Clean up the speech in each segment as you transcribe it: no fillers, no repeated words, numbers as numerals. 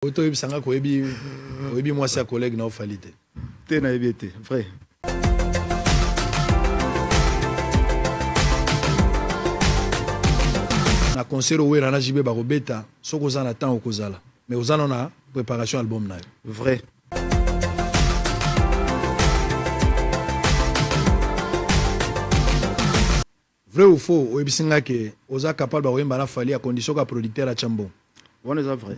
Auto ibisanga ko ebi moi sa collègue na ofalité. Té na ebité, vrai. Na concert owe na jibe ba robeta soko za na temps okozala. Mais ozana na préparation album na. Vrai. Vrai ou faux, oyebisinga ke oza capable ba oyemba na fali à condition ka producteur a chambo. On est vrai.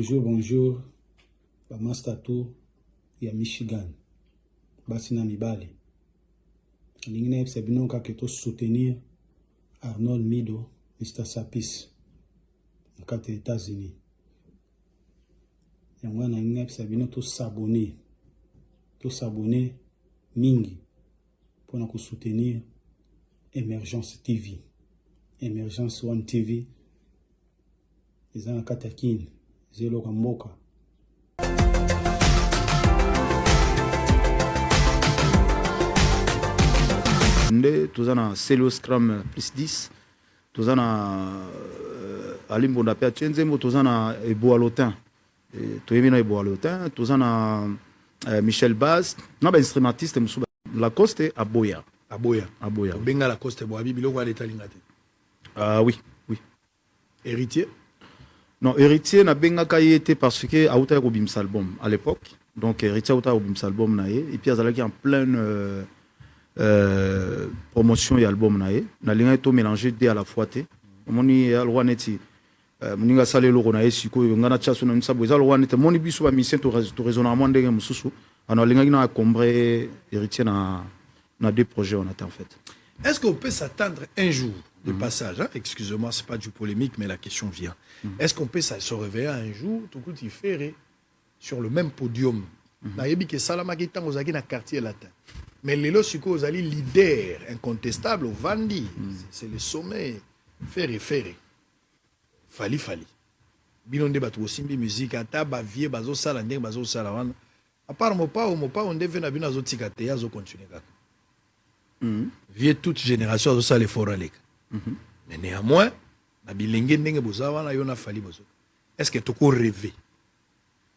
Bonjour, Bamastato, ya Michigan, Basina Mibali. L'ingénieur Sabino Kaketo soutenir Arnold Mido, Mr. Sapis, dans les États-Unis. Et moi, l'ingénieur Sabino to s'abonner Mingi pour nous soutenir Emergence TV, Emergence One TV, les gens Katakin. Zelo Kamboka. Nous avons Celo Scrum plus 10. Nous avons Alimbo Napia Tchenzemo. Nous avons Ebo Alotin. Nous avons Michel Baz. Nous avons instrumentiste Lacoste et Aboya. Aboya. Benga Lacoste Boabi, Biloko Aletalingate. Ah oui. Héritier. Non, héritier n'a benga été parce que a outa robim album à l'époque. Donc héritier outa robim album naé et puis azalaki en pleine promotion et album naé. Na linga to mélanger deux à la fois té. Moni alwa neti moninga salé lo naé siko ngana tchaso na msabo ezalwa neti moni biso ba mission to raisonnement ndenge mususu. Ana linga na combrer héritier na deux projets on attend en fait. Est-ce qu'on peut s'attendre un jour de passage, hein? Excusez-moi, c'est pas du polémique, mais la question vient. Est-ce qu'on peut se réveiller un jour, tout coup, il fait sur le même podium? Naïbi que Salama Gitan aux na quartier latin. Mais les losuko aux ali leader incontestable au Vandi. C'est le sommet. Ferré. Fali. Bilonde batu osimbi musique, ata ba vie bazo sala ndeng bazo sala wana. À part mopa on devait na bina zo tikate ya zo continuer kaka. Vieux toute génération de ça les foralek. Mais néanmoins, na bilenge ndenge bozawa na yona fali bozo. Est-ce que tu peux rêver?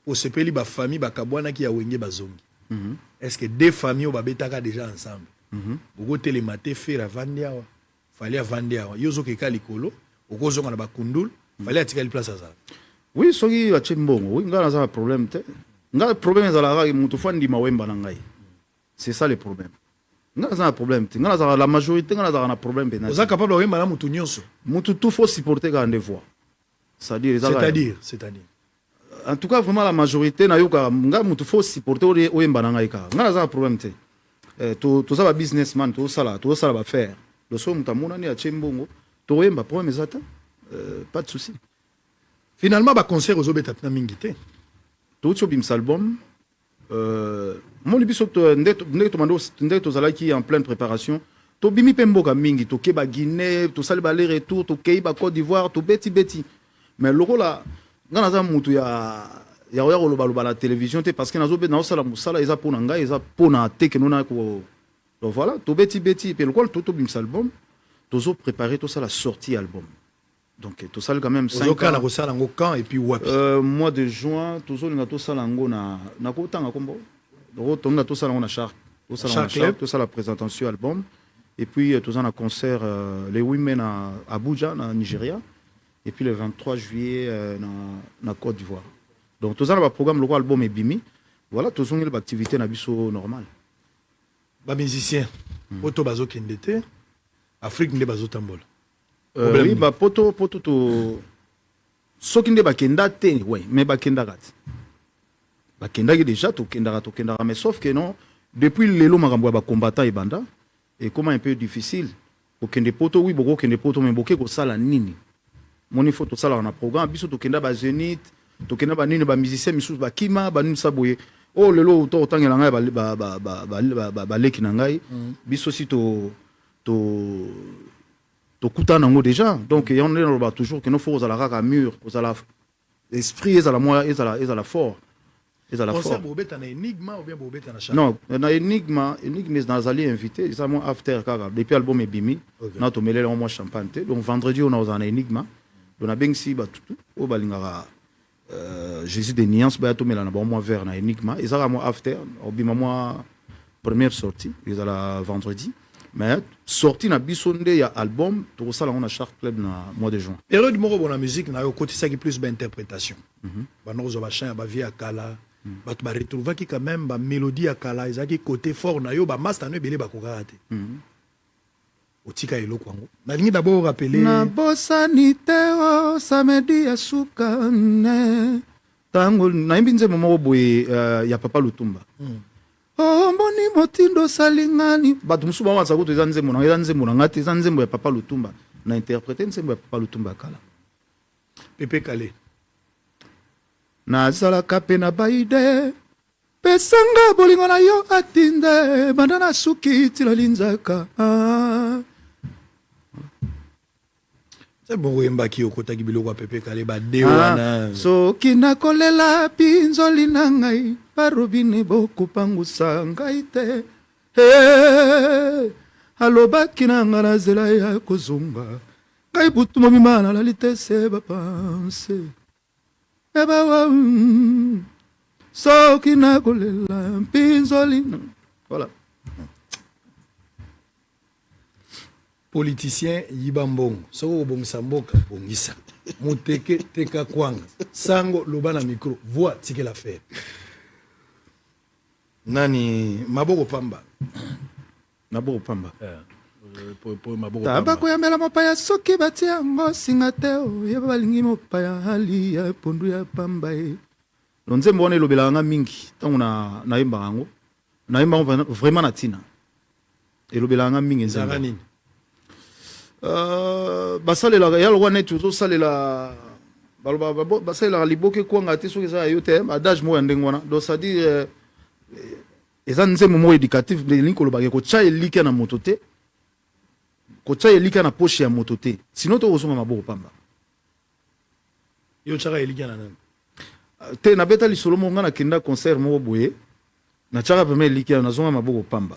Pour ce pays ba famille ba kabwana ki ya wenge bazongi. Est-ce que deux familles au babetaka déjà ensemble? Boko télématé faire vandia wa. Fali a vandia wa. Yozo ke kalikolo, okozo na ba kundul, fali atika li place azala. Oui, soki a chimbongo, oui, ngana za problème te. Ngana problème za la mutu fandi mawemba na ngai. C'est ça le problème. Ngana un problème. La majorité ngana un problème. Vous êtes capable de voir madame Moutounionso. Moutou tout faut supporter quand on voit. C'est-à-dire. En tout cas vraiment la majorité na yoka ngana moutou faut supporter o yemba na ngai ka. Ngana un problème te. To ça ba businessman to ça va faire. Le so mutamuna ni a chembongo to yemba problème zata. Pas de souci. Finalement ba concert aux obeta na mingité. To bim album mon biso ndeko tozalaki en pleine préparation to bimi pemboka mingi to keba Guinée to salba les retour to keba Côte d'Ivoire to beti mais lokola ngana za mutu ya loba la télévision te parce que nazo be na sala musala eza pona ngai eza pona te que nona ko donc voilà to beti pe lokola to bim album tozo préparer to ça la sortie album. Donc tout ça quand même 5 ans et puis mois de juin tout ça lango na kotanga kombo donc on a tout ça na char tout ça la présentation album et puis tout ça na concert les 8 mai à Abuja na Nigeria et puis le 23 juillet na Côte d'Ivoire. Donc tout ça na programme le album et bimi voilà tout ça l'activité na biso normal. Ba musicien auto bazo kendete Afrique nde bazo tambola. Oui, bah poto to soki nde bakenda te ouais mais bakenda kat bakenda déjà to kenda mais sauf que non depuis lelo makambo ba combattant et banda et comment un peu difficile au kende poto oui boko kende poto mais boké ko sala nini moni faut to sala na programme biso to kenda ba Zénith to kenda ba nini ba musicien misus ba kima ba nini saboye oh lelo to tangela ngai ba leki na ngai biso si to tokutana nango déjà donc on est là toujours que nos forces à la raka mur aux à la esprit et à la moi et à la fort et à la fort bobeta na énigme ou bien bobeta na chat non na énigme dans ali invité ça moi after kaka depuis album ebimi na to melela moi champagne donc vendredi on a aux énigme on a bien si batutu o balingara Jésus des nuances ba to melana ba moi vers na énigme et ça moi after obima moi première sortie ils à la vendredi. Mais sorti na bisonde ya album to sala on a Shark Club na mois de juin. Période moko bona musique na yo côté ça qui plus ba interprétation. Ba nozo ba chant ba vie akala, ba to ba retrouver qui quand même ba mélodie akala, ezaki côté fort na yo ba master no belé ba kokate. Otika elo kwango. Na lingi d'abord rappeler na bosani teo samedi ya suka ne tango na imbinze momo boye ya Papa Lutumba. Oh mboni motindo salingani bato musu ba wanza kuto nzembo na ngati nzembo ya Papa Lutumba na interpréter nzembo ya Papa Lutumba kala Pepe Kale na zala kape na baide pesanga bolingo na yo atinde bandana suki tila linzaka c'est bon wemba ki okota ki biloko Pepe Kale ba de wana so kina kolela pinzoli na ngai barobine bokupangusa ngai te alobaki na nga na zela ya kozonga ngai butu mobima nalali te se bapanse ebawa soki nakolela mpinzoli voilà politicien yiba mbongo soko obongisa mboka bongisa moteke teka kwanga sango loba na micro voix tike l'affaire nani maboko pamba tabako yambela mopaya soki batia yango singa te oyeba balingi mopaya hali ya pondu ya pamba e nzembo wana elobelaka mingi ntango nayembaka yango nayembaka vraiment na ntina elobelaka mingi nzembo nini basalelaka yalo wana eti ozosalela basalelaka liboke kwanga te soki eza ya yo te adage moko ya ndenge wana donc c'est-à-dire eza nzembo moko éducatif elingi kolobaka ekotya elika na moto te kotya elika na poche ya moto te sino tokozonga maboko pamba yo tyaka elika na nani te nabeta lisolo moko nga nakenda concert moko boye natyaka pema elika nazonga maboko pamba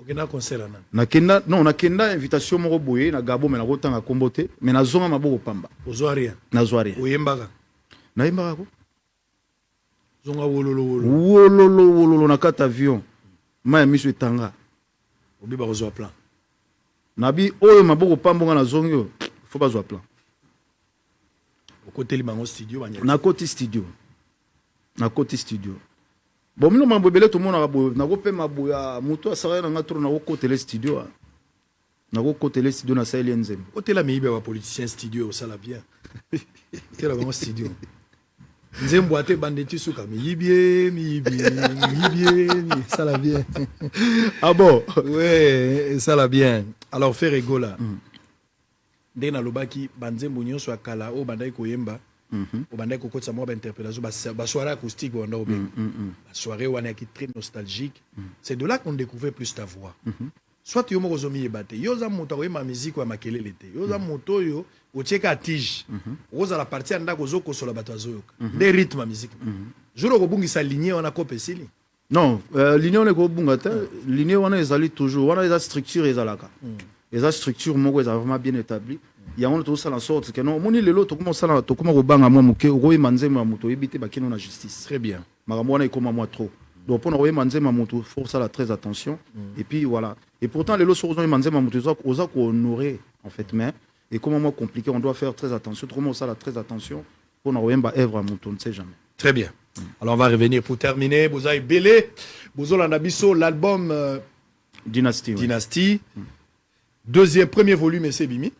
okenda concert na nani nakenda invitation moko boye na gabo me nakotanga kombo te me nazonga maboko pamba ozwa rien nazwa rien oyembaka nayembaka ko zonga wololo wololo na kati avion ma ya miso etanga obiba kozwa plan nabi oyo maboko pamba nga nazongi oyo fo bazwa plan okoteli bango studio banyaki nakoti studio bon mino mambo ebele tomonaka boye nakopema boye moto asaka na nga toro nakokotele studio nasaleli ye nzembo otela miyibi ya bapoliticien studio osala bien otela bango studio nzembo ate bandeti suka miyibi ça la bien ah bon ouais ça la bien alors faire egola ndenge nalobaki banzembo nyonso ya kala oyo bandaki koyemba obandaki kokotisa mwa bainterpellation basoirée acoustique banda obenga basoirée wana yaki très nostalgique c'est de là qu'on découvrait plus ta voix soit yo moko ozomiyeba te yo oza moto akoyemba miziki ya makelele te yo oza moto oyo otieka atige okozala parti ya ndako ozokosola bato azoyoka nde rythme ya miziki jour okobungisa linie wana kope esili non linie wana ekobunga te linie wana ezali toujours wana eza structure ezalaka eza structure moko eza vraiment bien établie yango tozosala en sorte que non omoni lelo tokoma kobanga mwa moke okoyemba nzembo ya moto oyebi te bakende na justice très bien makambo wana ekoma mwa trop donc mpona koyemba nzembo ya moto faut kosala très attention et puis voilà et pourtant lelo soki ozoyemba nzembo ya moto oza kohonorer en fait mais ekoma mwa compliqué on doit faire très attention tokoma kosala très attention mpona koyemba œuvre ya moto on ne sait jamais très bien alors on va revenir pour terminer boza ebele bozolanda biso l'album Dynasty premier volume ese ebimi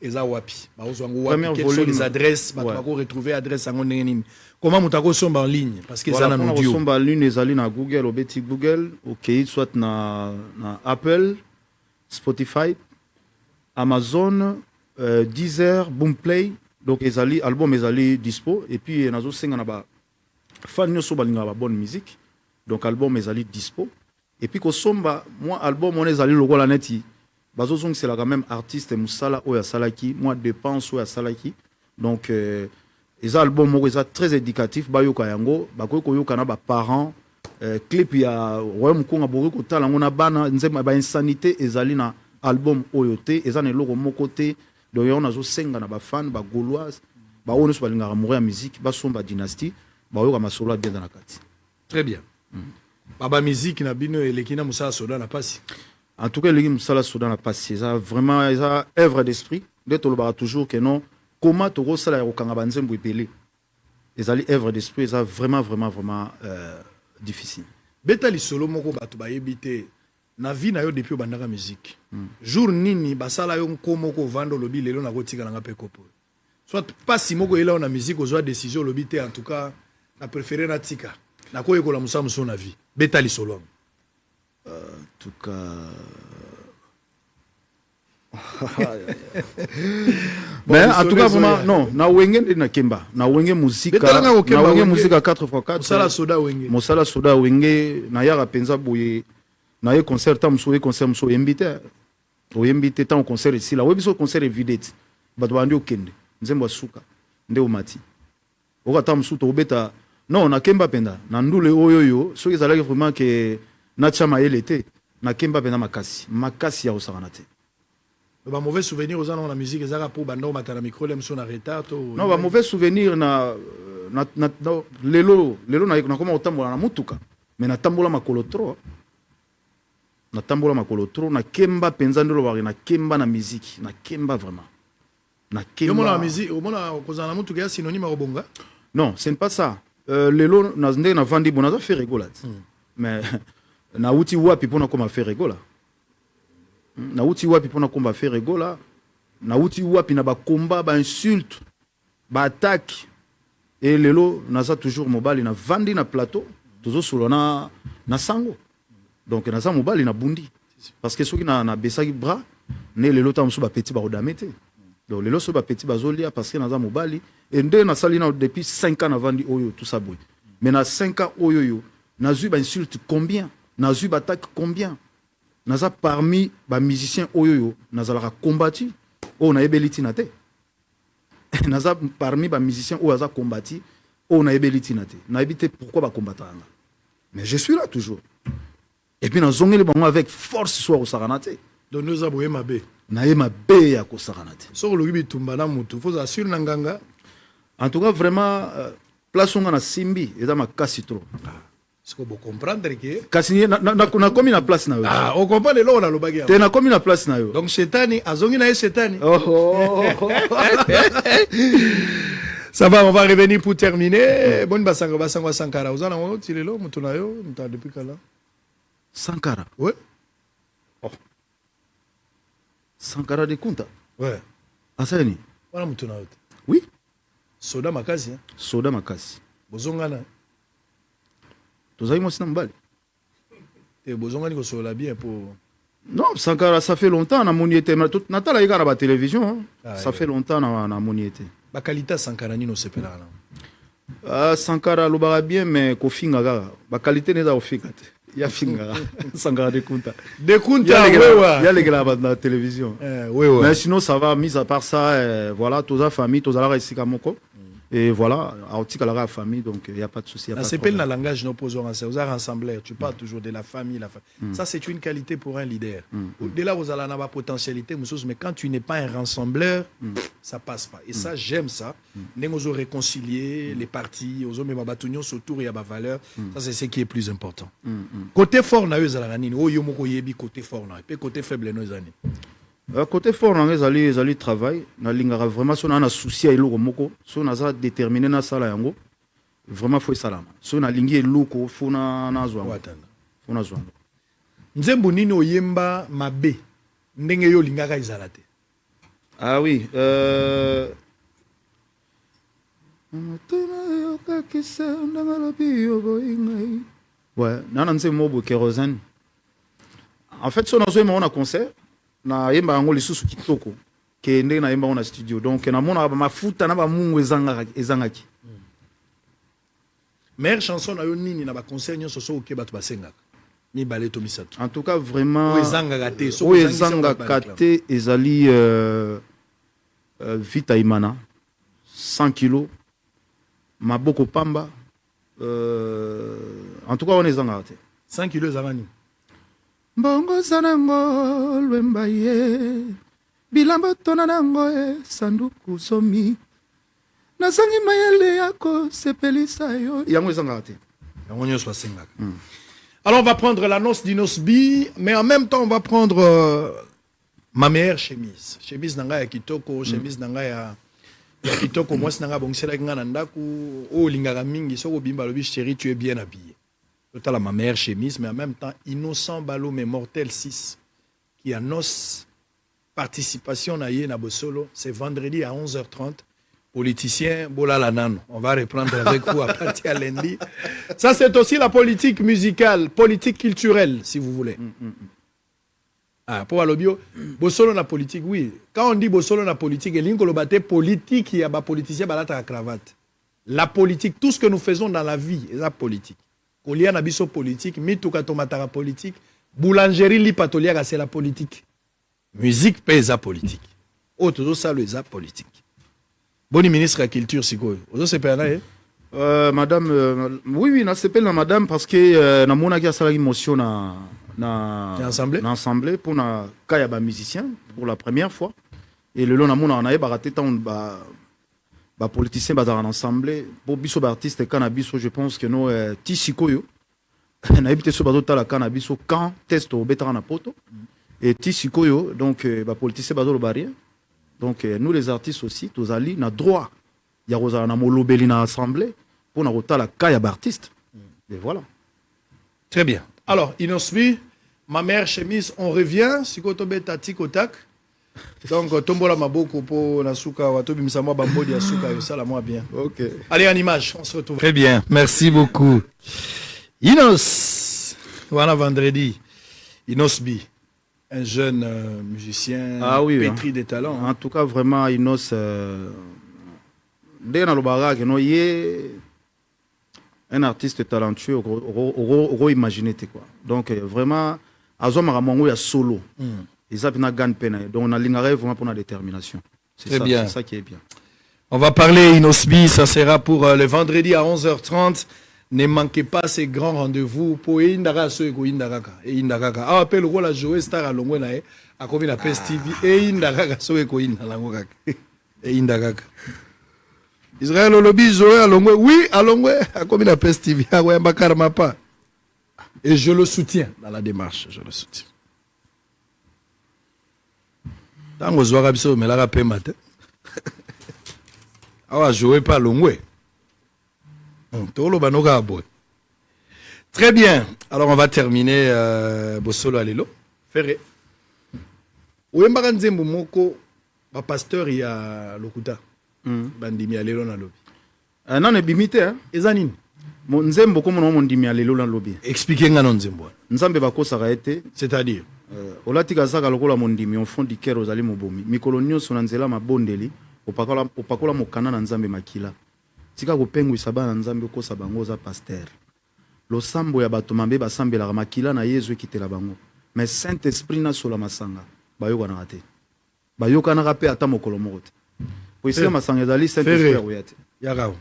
eza wapi bakozwango wapi quelles sont les adresses bato bako retrouver adresse yango ndenge nini comment moto akosomba en ligne parce que eza na audio kosomba en ligne ezali na Google obeti Google okei soit na Apple Spotify Amazon Deezer Boomplay donc ezali album ezali dispo et puis nazosenga na ba fan nyonso balingaka ba bonne musique donc album ezali dispo et puis kosomba moi album on ezali lokola neti bazozong c'est la quand même artiste musala oya salaki moi dépense oya salaki donc les albums moko eza très éducatif bayoka yango bakoki koyoka na ba parents clip ya royaume konga bokoki kotala yango na bana nzema ba insanité ezali na album oyo te eza na eloko moko te donc yango nazosenga na bafan bagauloise baoyo nyonso balingaka moko ya musique basomba dynastie bayoka masolo bien dans la kati. Très bien. Baba musique na bino eleki na musala soda na pasi. En tout cas, les musala soda na pasi ça vraiment ça œuvre d'esprit de tolobara toujours que non comment to rosala ya kokanga banzembo epele ezali œuvre d'esprit ça vraiment difficile. Beta lisolo moko bato bayebi te na vie na yo depuis bandaka musique. Jour nini basala yo nkomo ko vando lobi lelo na kotika na ngape kopo. Soit pasi moko ela na musique ozwa décision lobi te en tout cas na préféré na tika. Na koye ko la musa muso na vie. Beta lisolo. En tout cas mais en tout cas vraiment non na wenge na kemba na wenge musique na wenge musique à 4x4 musala soda wenge na yara penza boye na ye concert tam so invité tant concert ici là webiso concert évident bato bandi okende nzembo suka nde omati okata msuto obeta non na kemba penda na ndule oyoyo soki ezalaki vraiment que na chama elete na kemba penda makasi ya osakana te. Ba mauvais souvenir aux gens la musique ezaka pour bando matana micro le mso na retard to non ba mauvais souvenir na lelo na koma otambola na mutuka mais na tambola makolo trop na kemba penza ndolo bari na kemba na musique na kemba vraiment na kemba yo mona musique o mona kozana na mutuka ya synonyme ya bonga non c'est pas ça lelo na ndenge na vandi bona za faire rigola mais na uti wapi pona koma faire rigola na uti wapi pona komba faire rigola na uti wapi na ba combat ba insulte ba attaque et lelo naza toujours mobali na vandi na plateau toujours solo na sango donc naza mobali na bundi parce que soki na besaki bras ne lelo tam so ba petit ba rodamete donc lelo so ba petit bazolia parce que naza mobali et nde na salina depuis 5 ans na vandi oyo tout ça boy mais na 5 ans oyo nazu ba insulte combien nazu ba attaque combien naza parmi ba musiciens oyoyo nazalaka combattu o na ebeliti na te naza parmi ba musiciens o aza combattu o na ebeliti na te na ebité pourquoi ba combattre mais je suis là toujours et puis nazongeli bango avec force soir au saranate donc nous aboye mabe na ye mabe ya ko saranate so lobi bitumba na mutu faut assurer na nganga en tout cas vraiment place on na simbi eza makasi trop. Est-ce que vous comprenez que kasi na komi na place na yo on comprend le lo na lobagi te na komi na place na yo donc shetani azongi na shetani ça va on va revenir pour terminer bonne basanga Sankara ozana mo tilelo mutu na yo muta depuis kala Sankara ouais Sankara de Kunta ouais asani wana mutu na yo oui soda makasi bozongana tozali mwasi na mobali te bozongani kosola bien pour non Sankara ça fait longtemps na moni ete natala yeka na ba télévision ça fait longtemps na moni ete ba qualité Sankara nino sepela na Sankara lobara bien mais kofinga kaka ba qualité neza ofika te ya finga Sankara de Kunta wewa ya legela na télévision wewa mais sinon ça va mis à part ça voilà toza famille tozala isika moko. Et voilà, article à la famille, donc il n'y a pas de souci. C'est pas le langage non posé en aux rassembleurs. Tu parles toujours de la famille. Ça, c'est une qualité pour un leader. Au-delà, vous allez avoir potentialité, mais quand tu n'es pas un rassembleur, ça passe pas. Et ça, j'aime ça. Nous avons réconcilié les partis, nous avons battu autour, il y a des valeurs. Ça, c'est ce qui est plus important. Côté fort, nous avons côté fort, et côté faible, nous avons. Côté fort ezali travail na lingara vraiment so na souci ya eloko moko so naza déterminé na sala yango vraiment faut salama so na lingi eloko faut na zwa nzembo nini oyemba mabe ndenge yo lingaka izala te ah oui ouais nana nzembo bo kérosène en fait so nazo on a concert na yemba yango lisusu kitoko ke ndenge na yemba on a studio donc na mona ba mafuta na ba mungu ezangaki meilleure chanson na yo nini na ba concert nyonso so ke bato basengaka Ni balé to misato. En tout cas, vraiment. Oezanga gate. Oezanga kate ezali Vita Imana 100 kilos. Maboko Pamba. En tout cas, on est zangate. 100 kilos zavani. Mbongo zanango lwemba ye. Bilambo tonanango sanduku somi. Nazangi mayele yako sepelisa yo. Yango zangate. Yango nyoswa sengaka. Alors, on va prendre la noce d'Inosbi, mais en même temps, on va prendre ma meilleure chemise. Chemise nanga ya kitoko, chemise nanga ya kitoko. Moi, c'est nanga bongsela nga nandaku. Oh, lingara mingi, soko bimba lobi, chérie, tu es bien habillé. Total, ma meilleure chemise, mais en même temps, Innocent Balo, mais Mortel 6, qui a noce participation na ye na Bosolo. C'est vendredi à 11h30. Politicien, Bola Lanano. On va reprendre avec vous à partir à lundi. Ça, c'est aussi la politique musicale, politique culturelle, si vous voulez. Ah, pour Alobio, Bosolo na politique, oui. Quand on dit Bosolo na politique, il y a politique, il y a des politiciens qui ont la cravate. La politique, tout ce que nous faisons dans la vie, c'est la politique. Quand il y a une politique, mitouka tomatara politique, boulangerie li patolia, c'est la politique. Musique, c'est la politique. Autre, ça, c'est la politique. Boni ministre de la culture, c'est quoi? Vous savez pas là, madame, oui, na s'appelle la madame parce que na mona kia sala émotion na ensemble pour na kaya ba musicien pour la première fois et le long na mona na baraté tant ba politicien ba dans ensemble pour biso ba artiste cannabis je pense que no tisikoyo na habité so ba tala cannabis quand test au betara na poto et tisikoyo donc ba politicien ba do barrière. Donc, nous les artistes aussi, tous ali, na droit. Il y a na molobeli na assemblée pour na rota la kaya artiste. Et voilà. Très bien. Alors, Inosbi, ma mère chemise, on revient. Si vous tombez tati kotak. Donc, tombola maboko po nasuka watobi msamo bambodi asuka ça la moi bien. OK. Allez en image, on se retrouve. Très bien. Merci beaucoup. Inos. Voilà vendredi. Inosbi. Un jeune musicien pétri de talent. En tout cas, vraiment, Inos, dès un artiste talentueux, on imaginer quoi. Donc, vraiment, Azom Ramongo, il y a solo. Ils ont une grande peine. Donc, on a l'ingare vraiment pour la détermination. C'est ça qui est bien. On va parler Inosbi, ça sera pour le vendredi à 11h30. Ne manquez pas ces grands rendez-vous pour Indara Soeko Indaraka et Indaraka. Ah, appelle le rôle à jouer star à Longwe nae, à combien la PES TV et Indaraka Soeko Indaraka et Indaraka. Israël Olobi jouer à Longwe, oui, à Longwe, à combien la PES TV, à Wembakar Mapa. Et je le soutiens dans la démarche, je le soutiens. Dans le soir, je me la rappelle matin. Ah, jouer pas à Longwe. Très bien. Alors, on va terminer Bosolo Alelo. Ferré. Ouembara Nzembo Moko, pasteur, il y a Lokuta. Bandimi Alelo na lobi. Non, ne bimité, hein. Ezanine. Mon Nzembo, comme on dit, Alelo na lobi. Expliquez-nga non Nzembo. Nzambe bako saraete. C'est-à-dire Olatika zaka lokola mondimi, on fond di kero ozali mobomi. Mikolonio sonanzela mabondeli, opakola mokana na Nzambe makila. Tika kopengu isaba na Nzambe kosa bango za pasteur. Losambo ya bato mambe basambela makila na Yesu kitela bango. Mais Saint-Esprit na sola masanga. Bayoka na rate. Bayoka na rape ata mokolo moko te. Po isia masanga ezali Saint-Esprit oyate. Yaka.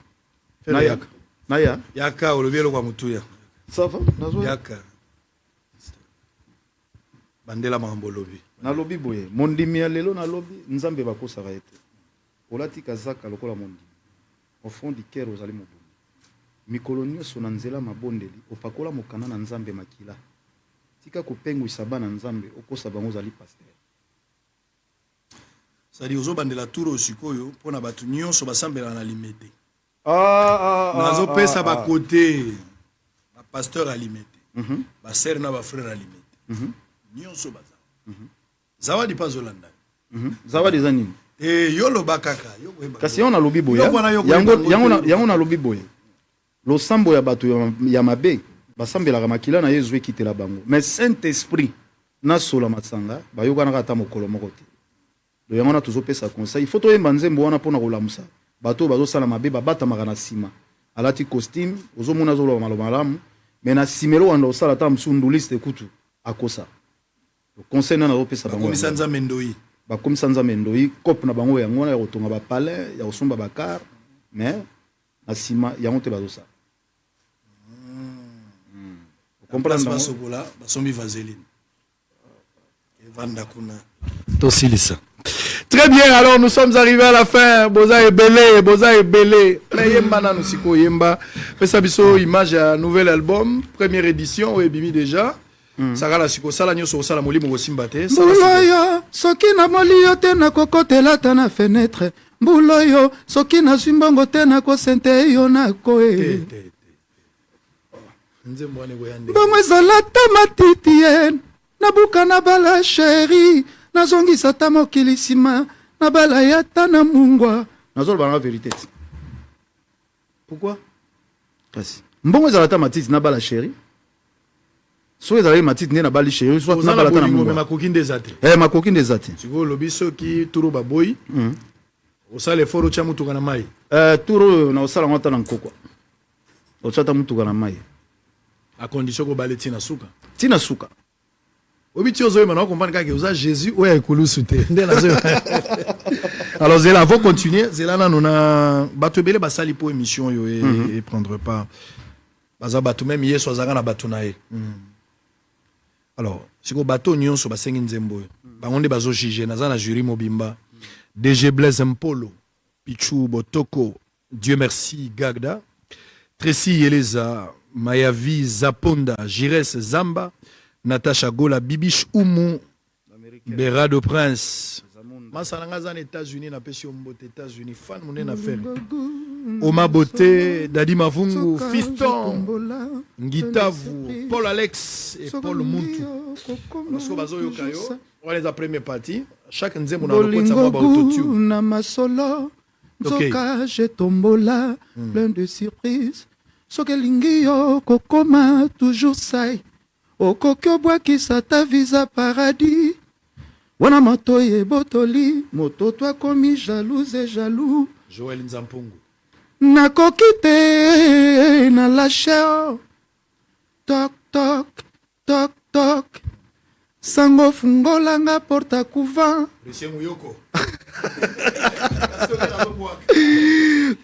Naya. Yaka olobielo kwa mutuya. Ça va? Nazo. Yaka. Bandela mambo lobi. Na lobi boye. Mondimi ya lelo na lobi Nzambe bakosa raete. Olatika zaka lokola mondimi. Au fond du cœur aux aliments. Mikolonio sonanzela mabondeli, opakola mokana na Nzambe makila. Tika kopengu isaba na Nzambe, okosa bango zali pasteur. Ça dit ozo bandela tour osikoyo pona batu nyonso basambela na limete. Nazo pesa ba côté ba pasteur alimete. Ba sœur na ba frère alimete. Nyonso baza. Zawadi pa zolanda. Zawadi za nini? Yolo bakaka kasi on a lobi boya yango na lobi boya lo sambo ya bato ya mabe basambela makila na Yesu ekitela bango mais Saint-Esprit na sola matsanga bayoka na kata mokolo moko te do yango na tuzo pesa conseil il faut to yemba Nzembo wana pona kolamusa bato bazo sala mabe babata magana sima alati costume ozo mona zo lo malamu mais na simelo wanda osala ta msunduliste kutu akosa conseil na opesa bango komisa nzambe ndoi bakomisa nzambe ndoi kope na bango yango na ya kotonga bapalais ya kosomba bakar mais na nsima yango te bazosala comprendre basokola basombi vaseline evanda kuna tosilisa. Très bien, alors nous sommes arrivés à la fin. Boza et belé. Yemba na nusiko yemba. Pesa biso image à nouvel album, première édition, ou ebimi déjà. Saka la siko sala nyoso sala molimo bosimbate. Mbuloyo, soki na molio te na kokotela ta na fenêtre. Mbuloyo, soki na simbongo te na kosente yo na koe. Bongo ezala ta matiti yen. Nabuka na bala chéri. Nazongisa ta mokili nsima na bala ya ta na mungwa nazoloba na vérité. Pourquoi? Kasi mbongo ezala ta matiti na bala chéri so ezala matiti nde na bali chéri so na bala ta na mungwa makoki ndeza te makoki ndeza te siko lobi soki turo baboyi osala effort otya mutuka na mai turo na osala ngata na nkokwa otyata mutuka na mai a condition ko bale tina suka Obi tu ozoye maintenant comprendre que usa Jésus ou ya kulusu te. Alors zela faut continuer, zela na nona bato belé basali pour émission yo et prendre pas. Baza bato même yeso azanga na bato na ye. Alors, siko bato nyonso basengi nzembo. Bangonde bazo juger na za na jury mobimba. DG Blaise Mpolo, Pichu Botoko, Dieu merci Gagda, Tracy Yeleza, Mayavi Zaponda, Jires Zamba, Natacha Gola, Bibish Oumou, Berado Prince, Masalanga zan États-Unis, na pesi ombote États-Unis, fan mounen na fer. Oma Boté, Dadi Mavungu, Fiston, Ngitavu, Paul Alex et Paul Muntu. Lorsque bazo yokayo, on les a première partie. Chaque nzembo na lokota sa ba autotune. Na masolo, zoka je tombola, plein de surprises. Sokelingi yo kokoma toujours sai. Okokyo bwakisa ta visa paradis. Wana moto ye botoli, moto toi komi jalouse et jaloux. Joël Nzampungu. Nakoki te na lâche. Toc toc toc toc. Sango fungolanga porta couvent. Lucien Muyoko.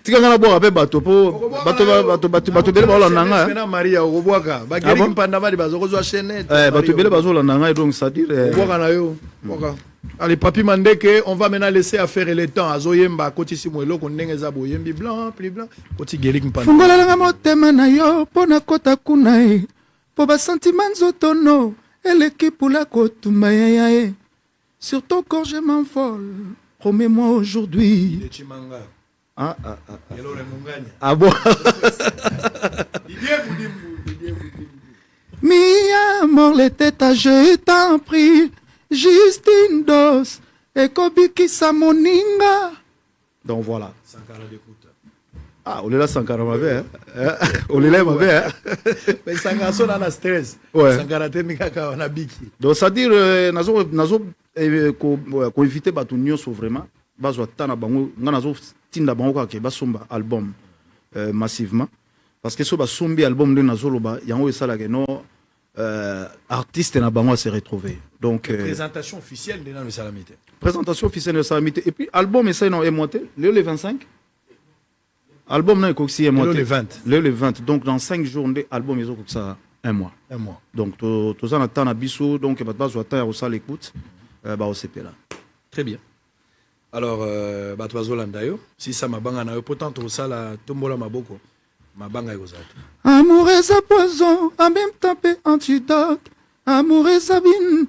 Tika ngana boka pe bato po bato bele ba olanda nga. Maria obwaka. Ba geli mpanda bali bazoko zo chaîne. Bato bele bazo olanda nga donc ça dire obwaka na yo. Boka. Allez papi mandeke, on va maintenant laisser affaire le temps. Azoyemba koti simwelo ko ndenge za boyembi blanc, plus blanc. Koti geli mpanda. Fungolanga motema na yo pona kota kunai. Po ba sentiment zotono. Et l'équipe pour la côte, sur ton corps je m'envole. Promets-moi aujourd'hui. Ah bon. Mi amor, les têtes à je t'en prie. Juste une dose. Et Kobiki Samoninga. Donc voilà. Ah, on est là Sankara mauvais, hein? On est là mauvais, hein? Mais Sankara son a stress. Ouais. Sankara te mikaka on a biki. Donc ça dire nazo ko inviter batu nyonso vraiment bazwa tana bango nga nazo tinda bango ka ke basomba album massivement parce que so basombi album de nazo loba yango esala ke no artiste na bango se retrouver. Donc présentation officielle de le Salamité. Présentation officielle de Salamité et puis album essaye non est monté le 25. Album na ekoksi est monté le 20. Donc dans 5 jours de album ils ont ça un mois. Donc tout ça na biso donc bat zo ta ça l'écoute ba OCP là. Très bien. Alors bat bazolanda yo si ça mabanga na yo pourtant tout ça la tombola maboko mabanga yozata. Amour est un poison en même temps antidote. Amour est sabine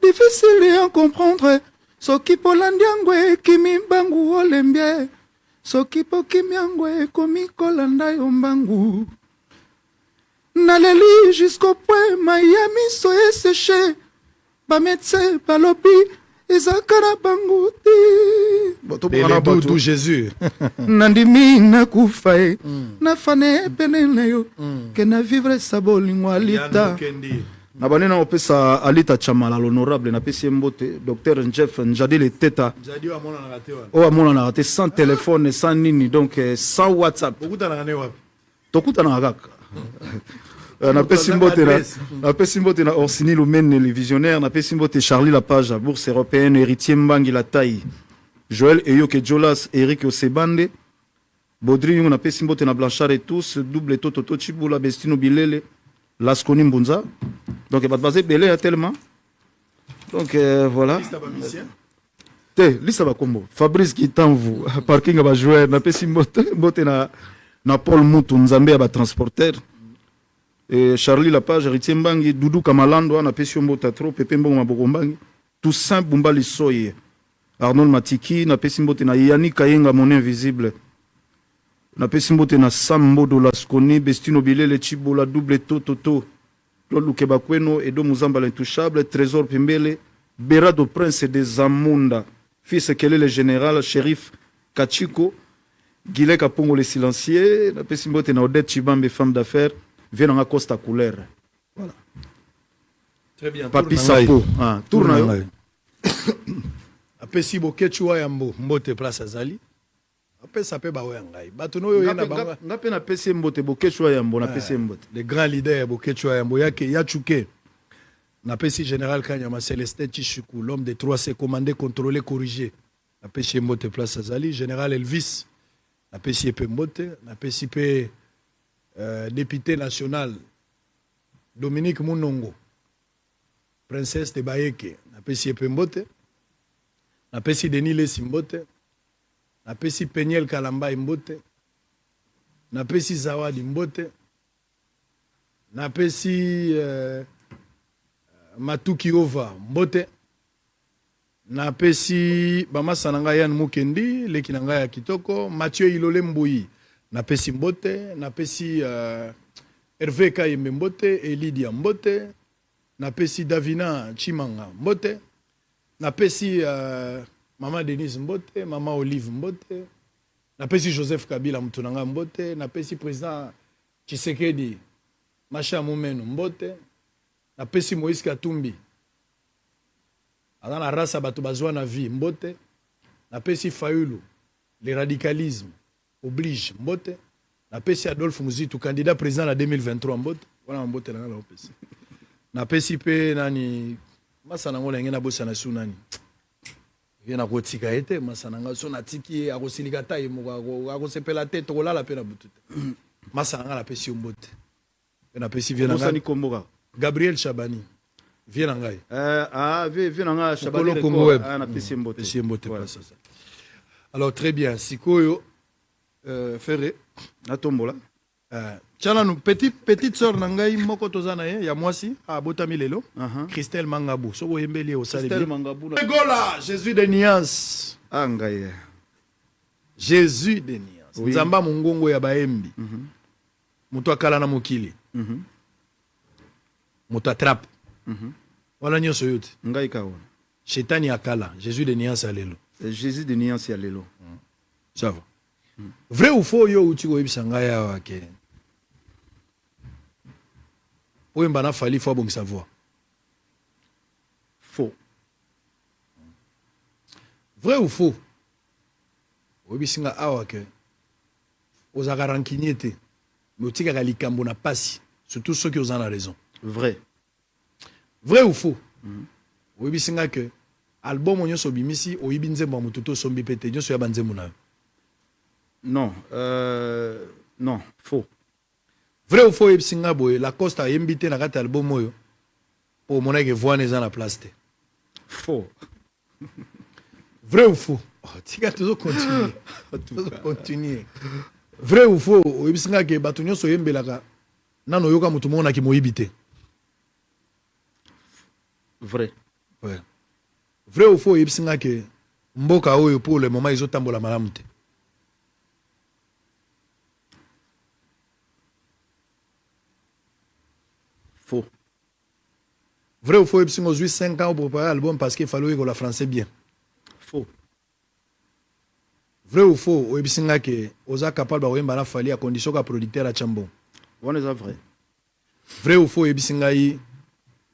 difficile à comprendre. Soki polandiangwe kimi bangu olembie. Soki pokimiangwe komi kolanda yo mbangu. Naleli jusqu'au point Miami soye séché. Ba médecin balobi ezakana banguti. Les doux Jésus. Nandimi na kufae. Na fane penene yo. Que na vivre sa bolingo alita. Na banena opesa alita chamala l'honorable na pesi mbote docteur Jeff Njadile Teta. Njadi wa mona na raté wa. Oh mona na raté sans téléphone sans nini donc sans WhatsApp. Okuta na ngane wapi? Tokuta na kaka. napesi mbote na Orsini Lumene le visionnaire, napesi mbote Charlie Lapage, bourse européenne, héritier Mbangi la taille, Joël Eyoke Jolas, Eric Osebande, Baudry Yung napesi mbote na Blanchard et tous, double Toto Chibula, Bestino Bilele, Lasconi Mbunza. Donc va baser belé tellement. Donc voilà. Lista ba combo. Fabrice Kitanvu, parking ba joueur, napesi mbote na Paul Moutou Nzambe ba transporteur. Et Charlie Lapage, héritier Mbangi, Doudou Kamalando, on a pêché un mot à trop, Pépé Mbongo Mabogombangi, Toussaint Bumbali Soye, Arnold Matiki, na pêché un mot na Yannick Kayenga, mon invisible, na pêché un mot na Sambo de Lasconi, Bestino Bilele, Chibola, double Toto, Lolo Kebakweno, Edo Muzamba l'intouchable, Trésor Pimbele, Berado Prince de Zamunda, fils Kelele le général, shérif Kachiko, Guilek Kapongo le silencieux, na pêché un mot na Odette Chibambe, femme d'affaires, vient en Costa couleur. Voilà. Très bien. Papi Sapo. Tourne. Apesi Bokechua Yambo, Mbote place Azali. Apesa pe ba oyangai. Batuno yo yena banga. Ngape na pesi Mbote Bokechua Yambo na pesi Mbote. Le grand leader Bokechua Yambo yake Yachuke. Na pesi général Kanyama Célestin Chichuku, l'homme des 3C commandé, contrôlé, corrigé. Na pesi Mbote place Azali, général Elvis. Na pesi Epe Mbote, na pesi pe député national Dominique Munongo, princesse de Bayeke, napesi Epe Mbote, napesi Denis Lesi Mbote, napesi Peniel Kalamba Mbote, napesi Zawadi Mbote, napesi Matuki Ova Mbote, napesi Bamasa nanga Yann Mukendi, leki nanga ya kitoko, Mathieu Ilole Mbouyi, napesi Mbote, napesi Hervé Kayembe Mbote, Elidia Mbote, napesi Davina Chimanga Mbote, napesi Maman Denise Mbote, Maman Olive Mbote, napesi Joseph Kabila Mtunanga Mbote, napesi président Tshisekedi Macha Moumenu Mbote, napesi Moïse Katumbi Adana rasa bato bazwa na vie Mbote, napesi Fayulu le radicalisme oblige Mbote, napesi Adolphe Muzitu candidat président en 2023 Mbote, voilà Mbote na la opesi. Napesi pe nani masana ngona ngena bosa na sunani. Yena kotika ete masana nga so natiki akosilika tayi moko akosepela te to kolala pe na bututa. Masana nga napesi Mbote. Napesi viena nga Komboka. Gabriel Chabani. Viena ngai. Viena nga Chabani napesi Mbote. Napesi Mbote pas ça. Alors très bien, Sikoyo Ferré Natombola. Tchala nous petite sœur nangai moko tozana ya mwasi a botami lelo. Christelle Mangabou. Soko yembeli au salé. Christelle Mangabou. Gola, Jésus de Niance. Angaye. Jésus de Niance. Nzamba mungongo ya baembi. Muto akala na mokili. Muto atrap. Wala nyoso yote. Ngai kawa. Shetani akala, Jésus de Niance alelo. Jésus de Niance alelo. Ça va. Vrai ou faux yo uti ko yebisanga ya wake. Ou mbana fali fo bon savoir. Faux. Vrai ou faux? Obisinga awake. Ozaka rancuniete. Mais otika ka likambo na pasi, surtout ceux qui ont la raison. Vrai. Vrai ou faux? Obisinga que album onyo so bimisi oyibi nzembo mututo sombi pete nyoso ya banzembo na. Non, non, faux. Vrai ou faux, Epsinga Boy, la Costa a invité dans cet album pour montrer que voix n'est pas la place. Faux. Vrai ou faux? Oh, tu vas toujours continuer. Continuer. Vrai ou faux, Epsinga que Batunyo so yembelaka nano yoka mutumona ki moibité. Vrai. Ouais. Vrai ou faux, Epsinga que mboka oyo pour le moment ils ont tambola malamute. Faux. Vrai ou faux, Epsinga a 5 ans pour préparer l'album parce qu'il fallait que la français bien. Faux. Vrai ou faux, Epsinga que oza capable de faire fali à condition que producteur a chambon. On est vrai. Vrai ou faux, Epsinga yi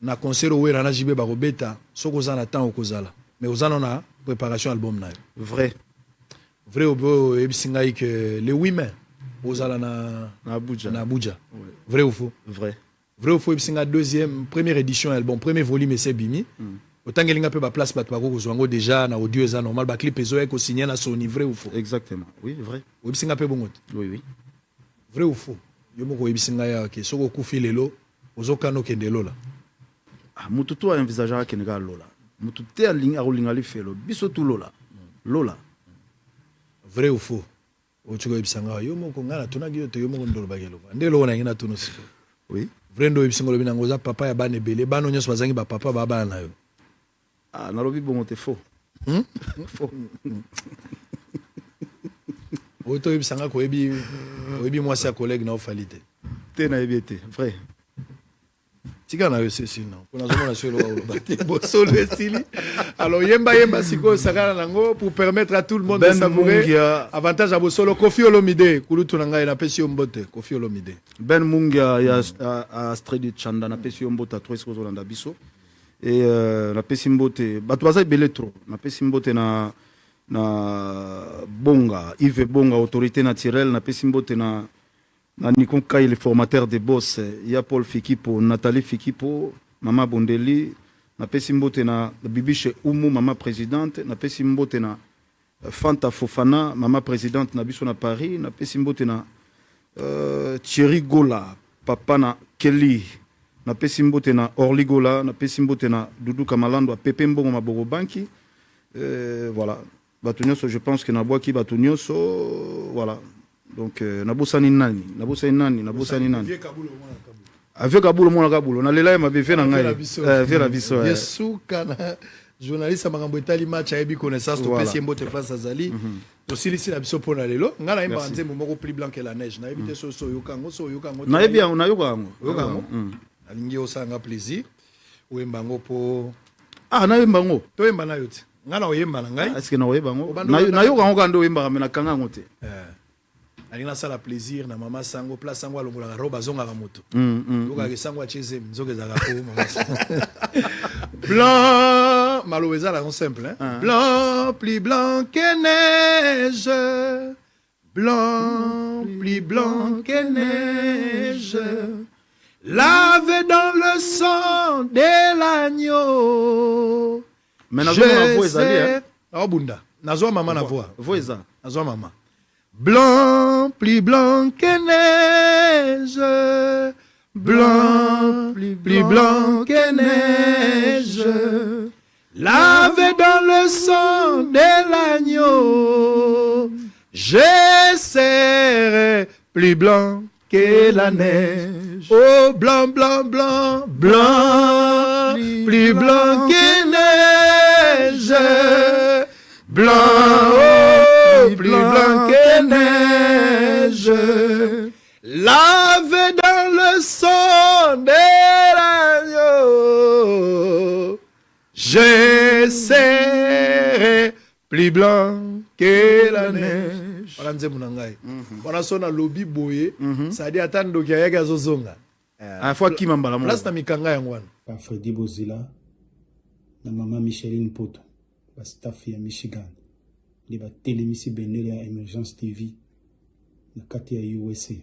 na concert où Rana Jibe Barobeta, soko za na temps au kozala. Mais ozana na préparation album na. Vrai. Vrai ou faux, Epsinga yi que le 8 mai ozala na Abuja. Na Abuja. Ouais. Vrai ou faux? Vrai. Vrai ou faux, il deuxième, première édition album, premier volume et c'est Bimi. Autant que l'ingé peut ba place batwako ko déjà na audio est normal, ba clip ezo ko signé na Sony, vrai ou faux. Exactement. Oui, vrai. Ou bisinga pe bongo. Oui, oui. Vrai ou faux. Yo moko bisinga ya ke soko kufi lelo, ozokano kende lola. Ah, mututu a envisagé que nega lola. Mututu a linga li felo. Biso tu lola. Lola. Vrai ou faux. Ochuko bisanga yo moko ngana tunagi yo te yo moko ndolo bagelo. Ndelo na ngina tunu siko. Oui. Vrai ndo bisinga lo binangoza papa ya bane bele, bano nyoso bazangi ba papa ba bana yo. Ah, nalobi bongo te faux. Faux. Oto bisanga ko ebi moi sa collègue na ofalite. Te na ebité, vrai. Tika na yo sesi non. Pour na zona sur le bate bosolo esili. Alors yemba siko sakana nango pour permettre à tout le monde de savourer. Avantage à bosolo Kofi Olomide kulutu na ngai na pesi mbote Kofi Olomide. Ben Mungia ya Astrid Chanda na pesi mbota trois ko zolanda biso. Et na pesi mbote bato baza ebele trop. Na pesi mbote na Bonga, Yves Bonga, autorité naturelle, na pesi mbote na Nikon Kai, le formateur de boss, il y a Paul Fikipo, Nathalie Fikipo, Maman Bondeli, na pesi mbote na Bibiche Oumou, Maman présidente, na pesi mbote na Fanta Fofana, Maman présidente na biso na Paris, na pesi mbote na Thierry Gola, papa na Kelly, na pesi mbote na Orly Gola, na pesi mbote na Doudou Kamalando, Pepe Mbongo Maboro Banki, voilà. Batunyoso, je pense que na boaki Batunyoso, voilà. Donc nabosani nani. Avec Kabulo mona Kabulo, na lela ma befe na ngai. Vera biso. Yesu kana journaliste makambo etali match ayebi connaissance to pesi mbote place azali. To silisi na biso pona lelo, ngana imba nzembo moko plus blanc que la neige. Na ebite so yokango. Na ebi na yokango. Yokango. Alingi osanga plaisir. Oyembango po Ah na yembango. To yemba na yote. Ngana oyemba na ngai. Est-ce que na oyembango? Na yokango kando oyemba na kanga ngote. Alina sala plaisir na mama sango place sango alongola roba zonga ka moto. Yoka ke sango acheze mzoke za ka mama. Blanc, maloweza la simple hein. Blanc, plus blanc que neige. Blanc, plus blanc que neige. Lavé dans le sang de l'agneau. Mais nazo na voix ezali hein. Abunda. Nazo mama na voix. Voix eza. Nazo mama. Blanc, plus blanc que neige. Blanc, plus blanc que neige. Lavé dans le sang de l'agneau. Je serai plus blanc que la neige. Oh, blanc, blanc, blanc, blanc, plus blanc que neige. Blanc, oh, plus blanc que neige. Lavé dans le sang de l'agneau. Je serai plus blanc que la neige. Voilà nzembo na ngai. Voilà sona lobby boye. Ça dit attendre qu'il y ait gazozonga. À fois qui m'embala mon. Place na mikanga yangwana. Pa Freddy Bozila na mama Micheline Poto. Ba staff ya Michigan. Les ba télémisi benele ya Emergence TV. Na kati ya USA.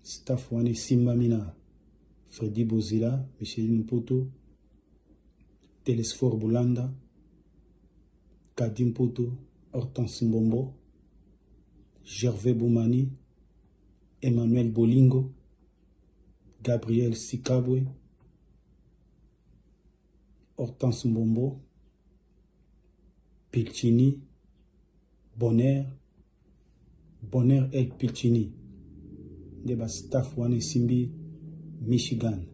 Staff wane Simba Mina. Freddy Bozila, Micheline Poto. Telesfor Bolanda. Kadim Poto. Hortense Mbombo, Gervais Boumani, Emmanuel Bolingo, Gabriel Sikabwe, Hortense Mbombo, Pilchini, Bonheur El Pilchini, de ba staff wane simbi Michigan.